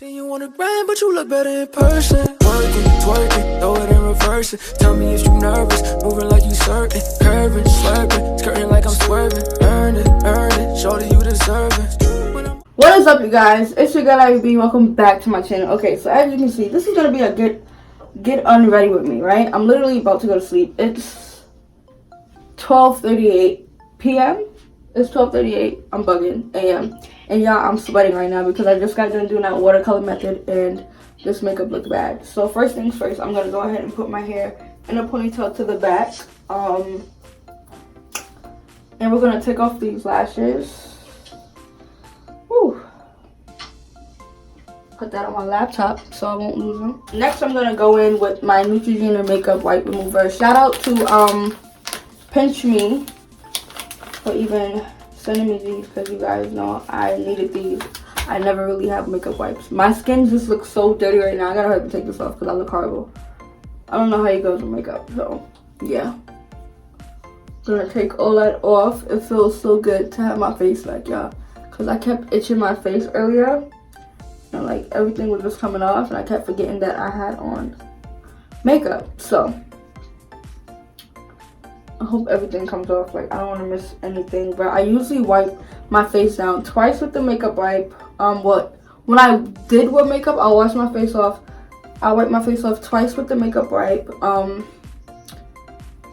See you on the gram, but you look better in person. Working, twerking, throw it and reverse it. Tell me if you nervous, moving like you certain. Curving, swerving, skirting like I'm swerving. Earn it, shorty, you deserve it. What is up, you guys? It's your girl ARIE. Welcome back to my channel. Okay, so as you can see, this is gonna be a get unready with me, right? I'm literally about to go to sleep. It's 12:38 p.m. It's 12:38. I'm bugging a.m. And y'all, I'm sweating right now because I just got done doing that watercolor method and this makeup looks bad. So first things first, I'm gonna go ahead and put my hair in a ponytail to the back. And we're gonna take off these lashes. Whew. Put that on my laptop so I won't lose them. Next, I'm gonna go in with my Neutrogena makeup wipe remover. Shout out to Pinch Me for even sending me these, because you guys know I needed these. I never really have makeup wipes. My skin just looks so dirty right now. I gotta hurry to take this off because I look horrible. I don't know how you go with makeup, so yeah. Gonna take all that off. It feels so good to have my face back, y'all, because I kept itching my face earlier and like everything was just coming off and I kept forgetting that I had on makeup. So I hope everything comes off. Like, I don't want to miss anything, but I usually wipe my face down twice with the makeup wipe. When I did wear makeup, I'll wash my face off. I wipe my face off twice with the makeup wipe.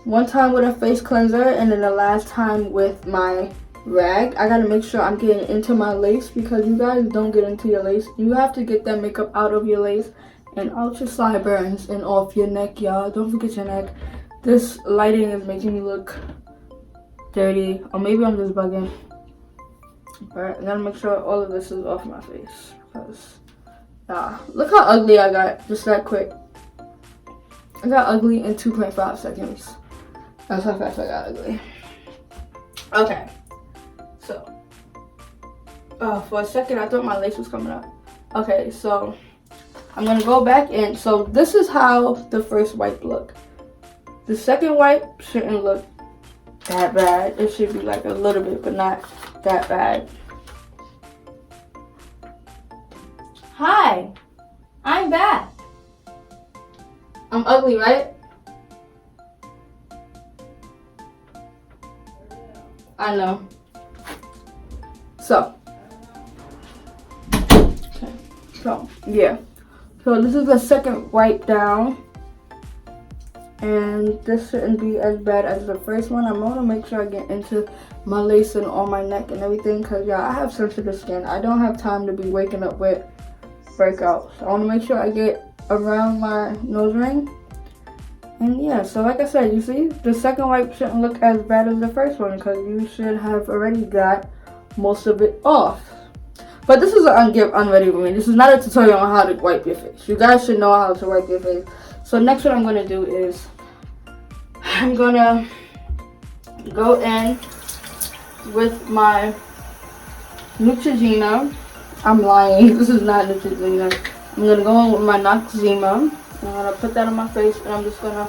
One time with a face cleanser, and then the last time with my rag. I gotta make sure I'm getting into my lace, because you guys don't get into your lace. You have to get that makeup out of your lace and out your sideburns and off your neck, y'all. Don't forget your neck. This lighting is making me look dirty, or maybe I'm just bugging. But I gotta make sure all of this is off my face, because look how ugly I got just that quick. I got ugly in 2.5 seconds. That's how fast I got ugly. Okay, so for a second I thought my lace was coming up. Okay, so I'm gonna go back in. So this is how the first wipe looked. The second wipe shouldn't look that bad. It should be like a little bit, but not that bad. Hi, I'm back. I'm ugly, right? I know. So, okay. So yeah. So this is the second wipe down. And this shouldn't be as bad as the first one. I'm gonna make sure I get into my lace and on my neck and everything, because yeah, I have sensitive skin. I don't have time to be waking up with breakouts. I want to make sure I get around my nose ring. And yeah, so like I said, you see, the second wipe shouldn't look as bad as the first one, because you should have already got most of it off. But this is an unready with me. This is not a tutorial on how to wipe your face. You guys should know how to wipe your face. So next, what I'm gonna do is I'm gonna go in with my Neutrogena. I'm lying. This is not Neutrogena. I'm gonna go in with my Noxzema. I'm gonna put that on my face, and I'm just gonna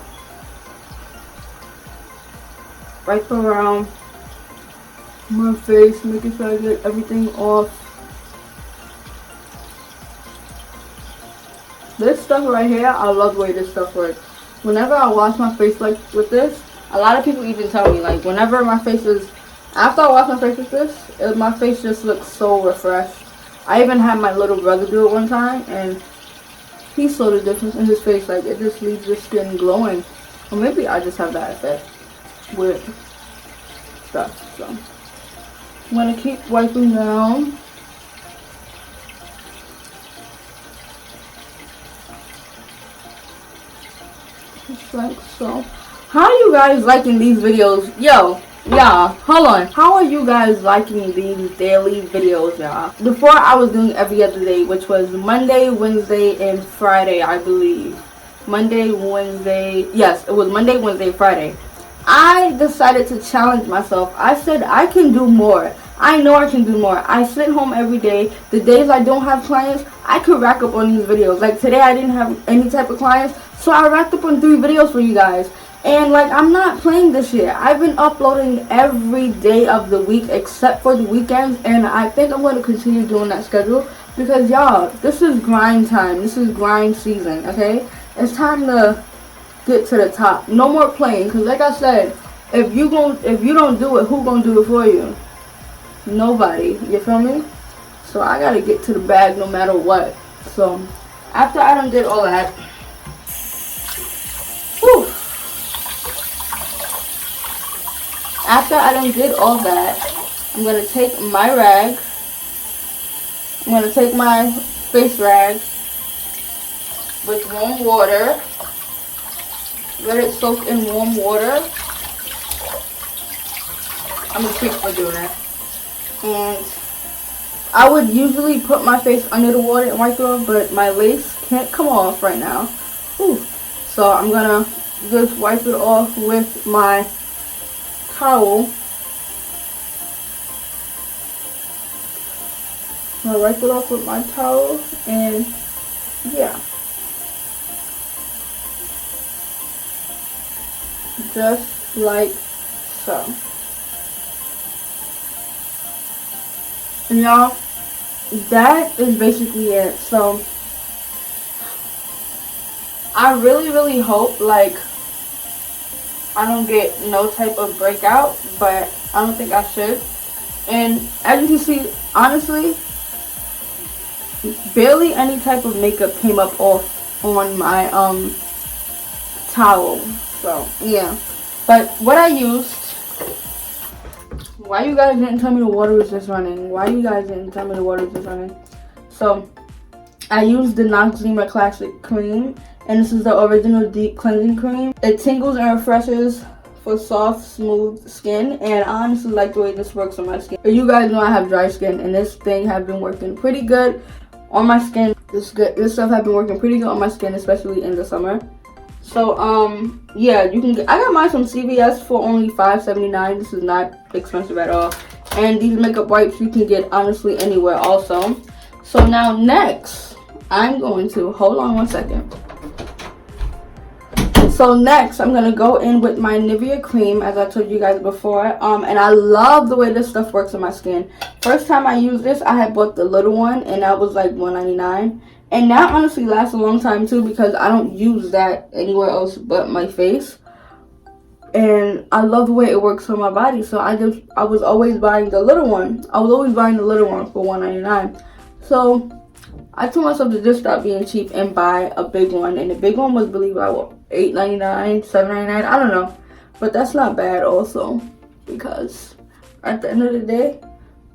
wipe around my face, making sure I get everything off. This stuff right here, I love the way this stuff works. Whenever I wash my face like with this, a lot of people even tell me, like, whenever my face is, after I wash my face with this, my face just looks so refreshed. I even had my little brother do it one time, and he saw the difference in his face. Like, it just leaves your skin glowing. Or maybe I just have that effect with stuff. So I'm gonna keep wiping down. Just like so. How are you guys liking these videos? Yo, y'all, hold on. How are you guys liking these daily videos, y'all? Before, I was doing every other day, which was Monday, Wednesday, and Friday, I believe. Monday, Wednesday. Yes, it was Monday, Wednesday, Friday. I decided to challenge myself. I said I can do more. I know I can do more. I sit home every day. The days I don't have clients, I could rack up on these videos. Like today, I didn't have any type of clients, so I racked up on 3 videos for you guys. And like, I'm not playing this year. I've been uploading every day of the week except for the weekends, and I think I'm going to continue doing that schedule Because y'all, this is grind time. This is grind season, okay? It's time to get to the top. No more playing, because like I said, if you don't do it, who gonna do it for you? Nobody. You feel me? So I gotta get to the bag no matter what. So after I done did all that, whew, after I done did all that, I'm gonna take my rag. I'm gonna take my face rag with warm water. Let it soak in warm water. I'm a freak for doing that. And I would usually put my face under the water and wipe it off, but my lace can't come off right now. Whew. So I'm gonna just wipe it off with my towel. I'm gonna wipe it off with my towel, and yeah. Just like so. And y'all, that is basically it. So I really hope like I don't get no type of breakout, but I don't think I should. And as you can see, honestly, barely any type of makeup came up off on my towel. So yeah, but what I used, why you guys didn't tell me the water was just running? Why you guys didn't tell me the water was just running? So I used the Noxzema Classic Cream, and this is the original deep cleansing cream. It tingles and refreshes for soft, smooth skin, and I honestly like the way this works on my skin. But you guys know I have dry skin, and this thing has been working pretty good on my skin. This stuff has been working pretty good on my skin, especially in the summer. So yeah, you can get, I got mine from CVS for only $5.79. This is not expensive at all. And these makeup wipes you can get honestly anywhere also. So now next, I'm going to, hold on one second. So next, I'm going to go in with my Nivea cream, as I told you guys before. And I love the way this stuff works on my skin. First time I used this, I had bought the little one, and that was like $1.99. And that honestly lasts a long time too, because I don't use that anywhere else but my face. And I love the way it works on my body. So I was always buying the little one. I was always buying the little one for $1.99. So I told myself to just stop being cheap and buy a big one. And the big one was, believe it or not, $8.99, $7.99, I don't know. But that's not bad also, because at the end of the day,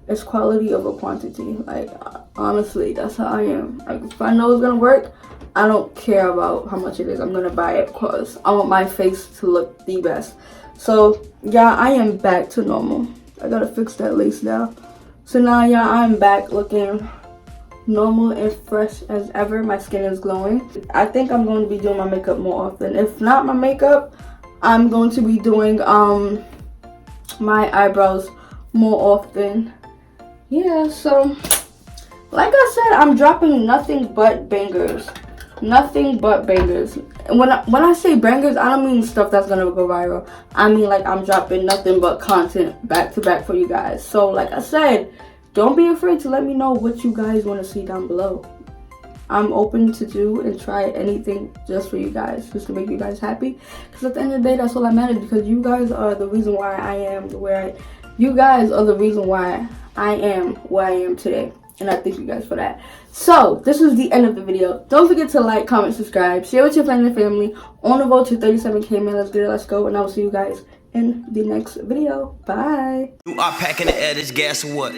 it's quality over quantity. Like, honestly, that's how I am. Like, if I know it's gonna work, I don't care about how much it is. I'm gonna buy it because I want my face to look the best. So yeah, I am back to normal. I gotta fix that lace now. So now, yeah, I'm back looking normal and fresh as ever. My skin is glowing. I think I'm going to be doing my makeup more often. If not my makeup, I'm going to be doing my eyebrows more often. Yeah, so like I said, I'm dropping nothing but bangers. Nothing but bangers. And when I say bangers, I don't mean stuff that's gonna go viral. I mean, like, I'm dropping nothing but content back to back for you guys. So like I said, don't be afraid to let me know what you guys want to see down below. I'm open to do and try anything just for you guys, just to make you guys happy. Because at the end of the day, that's all that matters, because you guys are the reason why I am where you guys are the reason why I am where I am today. And I thank you guys for that. So, this is the end of the video. Don't forget to like, comment, subscribe, share with your friends and family. On the road to 37K, man. Let's get it, let's go. And I will see you guys in the next video. Bye. You are packing the air, this gas or what?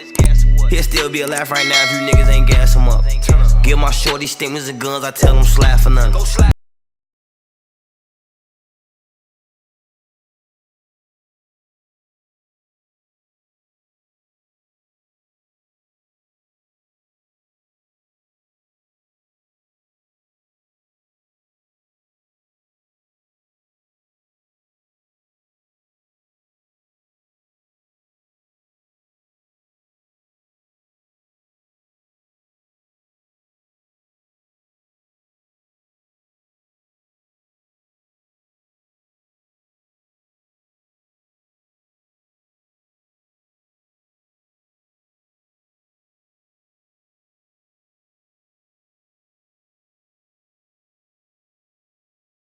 He'll still be alive right now if you niggas ain't gas him up. Give my shorty stimulus and guns, I tell them slap for none.